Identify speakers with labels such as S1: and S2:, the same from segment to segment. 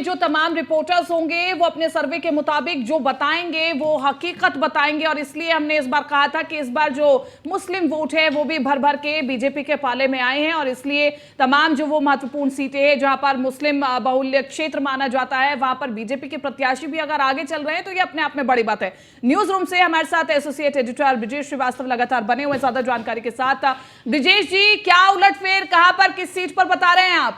S1: जो तमाम रिपोर्टर्स होंगे वो अपने सर्वे के मुताबिक जो बताएंगे वो हकीकत बताएंगे, और इसलिए हमने इस बार कहा था कि इस बार जो मुस्लिम वोट है वो भी भर भर के बीजेपी के पाले में आए हैं, और इसलिए तमाम जो वो महत्वपूर्ण सीटें हैं जहां पर मुस्लिम बहुल्य क्षेत्र माना जाता है वहां पर बीजेपी के प्रत्याशी भी अगर आगे चल रहे हैं तो ये अपने आप में बड़ी बात है। न्यूज रूम से हमारे साथ एसोसिएट एडिटर ब्रिजेश श्रीवास्तव लगातार बने हुए ज्यादा जानकारी के साथ। ब्रिजेश जी, क्या उलटफेर, कहां पर, किस सीट पर बता रहे हैं आप?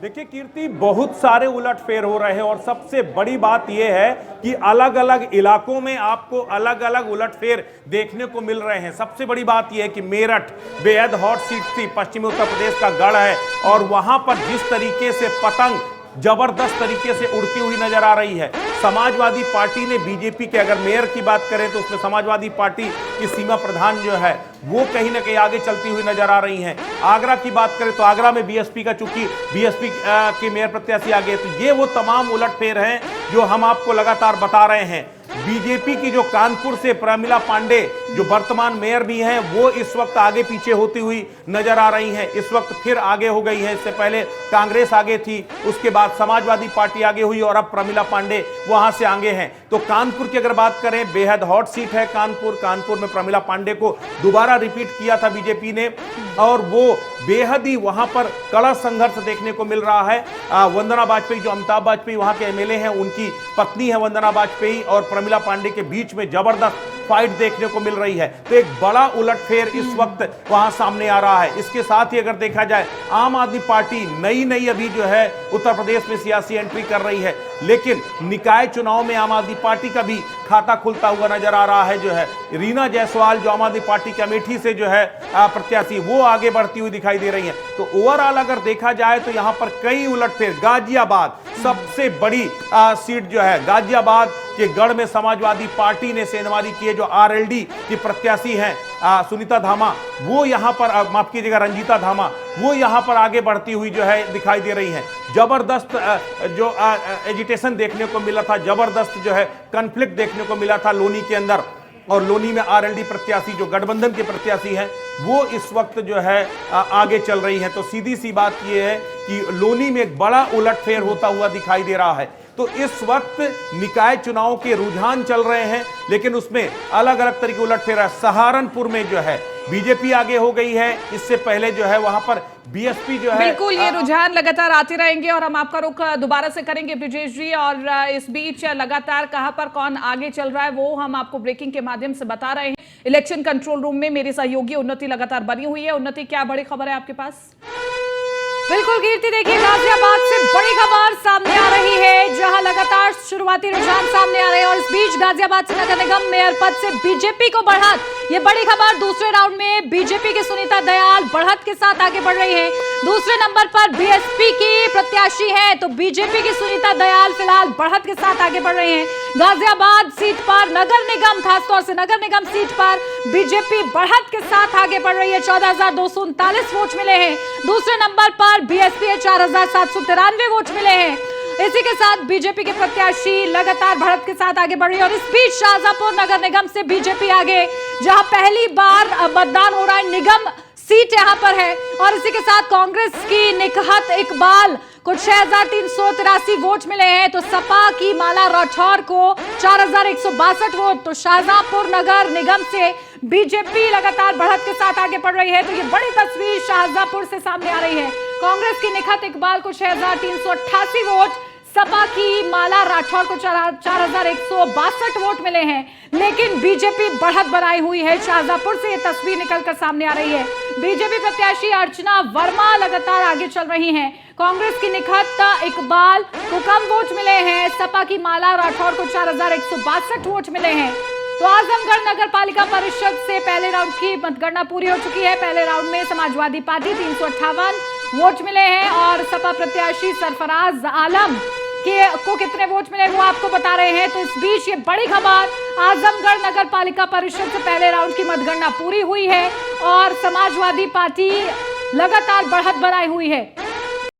S2: देखिए कीर्ति, बहुत सारे उलटफेर हो रहे हैं और सबसे बड़ी बात यह है कि अलग अलग इलाकों में आपको अलग अलग उलटफेर देखने को मिल रहे हैं। सबसे बड़ी बात यह है कि मेरठ बेहद हॉट सीट थी, पश्चिमी उत्तर प्रदेश का गढ़ है, और वहां पर जिस तरीके से पतंग जबरदस्त तरीके से उड़ती हुई नजर आ रही है। समाजवादी पार्टी ने बीजेपी के, अगर मेयर की बात करें तो उसमें समाजवादी पार्टी की सीमा प्रधान जो है वो कहीं ना कहीं आगे चलती हुई नजर आ रही हैं। आगरा की बात करें तो आगरा में बीएसपी का, चूंकि बीएसपी के मेयर प्रत्याशी आगे, तो ये वो तमाम उलटफेर हैं जो हम आपको लगातार बता रहे हैं। बीजेपी की जो कानपुर से प्रमिला पांडे जो वर्तमान मेयर भी हैं वो इस वक्त आगे पीछे होती हुई नजर आ रही हैं। इस वक्त फिर आगे हो गई है, इससे पहले कांग्रेस आगे थी, उसके बाद समाजवादी पार्टी आगे हुई और अब प्रमिला पांडे वहां से आगे हैं। तो कानपुर की अगर बात करें, बेहद हॉट सीट है कानपुर में प्रमिला पांडे को दोबारा रिपीट किया था बीजेपी ने, और वो बेहद ही वहां पर कड़ा संघर्ष देखने को मिल रहा है। वंदना वाजपेयी, जो अमिताभ वाजपेयी वहां के एमएलए हैं, उनकी पत्नी है वंदना वाजपेयी, और प्रमिला पांडे के बीच में जबरदस्त फाइट देखने को मिल रही है। तो एक बड़ा उलटफेर इस वक्त वहां सामने आ रहा है। इसके साथ ही अगर देखा जाए, आम आदमी पार्टी नई अभी जो है उत्तर प्रदेश में सियासी एंट्री कर रही है, लेकिन निकाय चुनाव में आम आदमी पार्टी का भी खाता खुलता हुआ नजर आ रहा है। जो है रीना जायसवाल, जो आम आदमी पार्टी की अमेठी से जो है प्रत्याशी, वो आगे बढ़ती हुई दिखाई दे रही है। तो ओवरऑल अगर देखा जाए तो यहां पर कई उलटफेर। गाजियाबाद सबसे बड़ी सीट जो है, गाजियाबाद के गढ़ में समाजवादी पार्टी ने सेंधमारी की है, जो आरएलडी की प्रत्याशी हैं सुनीता धामा, वो यहां पर, माफ कीजिएगा रंजीता धामा, वो यहां पर आगे बढ़ती हुई जो है दिखाई दे रही हैं। जबरदस्त जो एजिटेशन देखने को मिला था, जबरदस्त जो है कॉन्फ्लिक्ट देखने को मिला था लोनी के अंदर, और लोनी में आरएलडी प्रत्याशी जो गठबंधन के प्रत्याशी हैं वो इस वक्त जो है आगे चल रही हैं। तो सीधी सी बात यह है कि लोनी में एक बड़ा उलटफेर होता हुआ दिखाई दे रहा है। तो इस वक्त निकाय चुनाव के रुझान चल रहे हैं, लेकिन उसमें अलग अलग तरीके उलटफेर है। सहारनपुर में जो है बीजेपी आगे हो गई है, इससे पहले जो है वहां पर बीएसपी जो है।
S1: बिल्कुल, ये रुझान लगातार आते रहेंगे और हम आपका रुख दोबारा से करेंगे ब्रिजेश जी, और इस बीच लगातार कहां पर कौन आगे चल रहा है वो हम आपको ब्रेकिंग के माध्यम से बता रहे हैं। इलेक्शन कंट्रोल रूम में मेरी सहयोगी उन्नति लगातार बनी हुई है। उन्नति, क्या बड़ी खबर है आपके पास?
S3: बिल्कुल कीर्ति, देखिए गाजियाबाद से बड़ी खबर सामने आ रही है, जहां लगातार शुरुआती रुझान सामने आ रहे हैं, और इस बीच गाजियाबाद से नगर निगम मेयर पद से बीजेपी को बढ़त, ये बड़ी खबर। दूसरे राउंड में बीजेपी की सुनीता दयाल बढ़त के साथ आगे बढ़ रही है। दूसरे नंबर पर बीएसपी की प्रत्याशी है, तो बीजेपी की सुनीता दयाल फिलहाल बढ़त के साथ आगे बढ़ रहे हैं। गाजियाबाद सीट पर नगर निगम, खासतौर से नगर निगम सीट पर बीजेपी बढ़त के साथ आगे बढ़ रही है। 14,239 वोट मिले हैं। दूसरे नंबर पर बीएसपी 4,793 वोट मिले हैं। इसी के साथ बीजेपी के प्रत्याशी लगातार बढ़त के साथ आगे बढ़ रही है। और इस बीच शाहजहांपुर नगर निगम से बीजेपी आगे, जहां पहली बार मतदान हो रहा है, निगम सीट यहां पर है। और इसी के साथ कांग्रेस की निकहत इकबाल को 6,383 वोट मिले हैं, तो सपा की माला राठौर को 4,162 वोट। तो शाहजहांपुर नगर निगम से बीजेपी लगातार बढ़त के साथ आगे बढ़ रही है। तो ये बड़ी तस्वीर शाहजहांपुर से सामने आ रही है। कांग्रेस की निकहत इकबाल को 6,388 वोट, सपा की माला राठौर को 4,162 वोट मिले हैं, लेकिन बीजेपी बढ़त बनाई हुई है। शाहजहांपुर से ये तस्वीर निकलकर सामने आ रही है। बीजेपी प्रत्याशी अर्चना वर्मा लगातार आगे चल रही हैं। कांग्रेस की निकहत इकबाल को कम वोट मिले हैं, सपा की माला राठौर को 4,162 वोट मिले हैं। तो आजमगढ़ नगर पालिका परिषद से पहले राउंड की मतगणना पूरी हो चुकी है। पहले राउंड में समाजवादी पार्टी 358 वोट मिले हैं, और सपा प्रत्याशी सरफराज आलम को कितने वोट मिले वो आपको बता रहे हैं। तो इस बीच ये बड़ी खबर, आजमगढ़ नगर पालिका परिषद से पहले राउंड की मतगणना पूरी हुई है और समाजवादी पार्टी लगातार बढ़त बनाई हुई है।